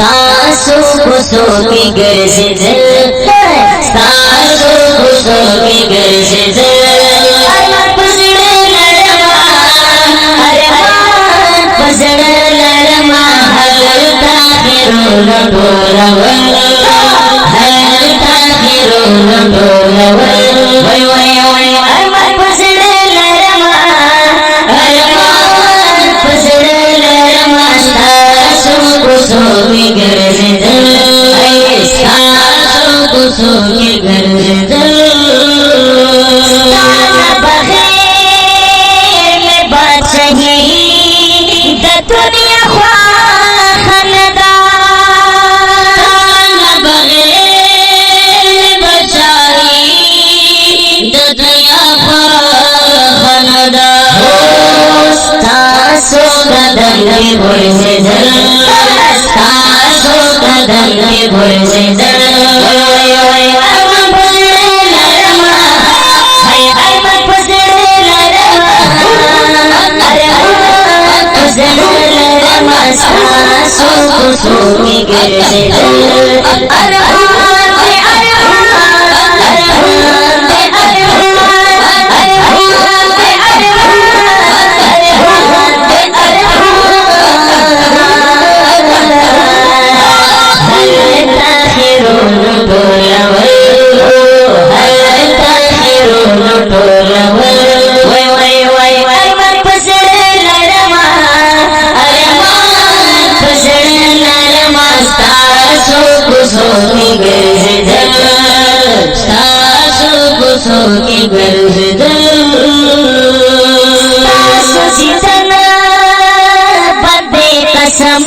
तासो खुशो की गर्ज तासो खुशो की गर्ज पसड़ लरमा हलता फिरोन डोलवल हलता फिरोन डोलवल वय वय वय अमर पसड़ लरमा पसड़ लरमा तासो खुशो की गर्ज तासो खुशो की गर्ज दुनिया खानदा बगैर बचाई दुनिया खानदा तासो बदल के भोर से जल तासो बदल के भोर से जल सो की गर्ज की गर्ज तासो जितना बदे कसम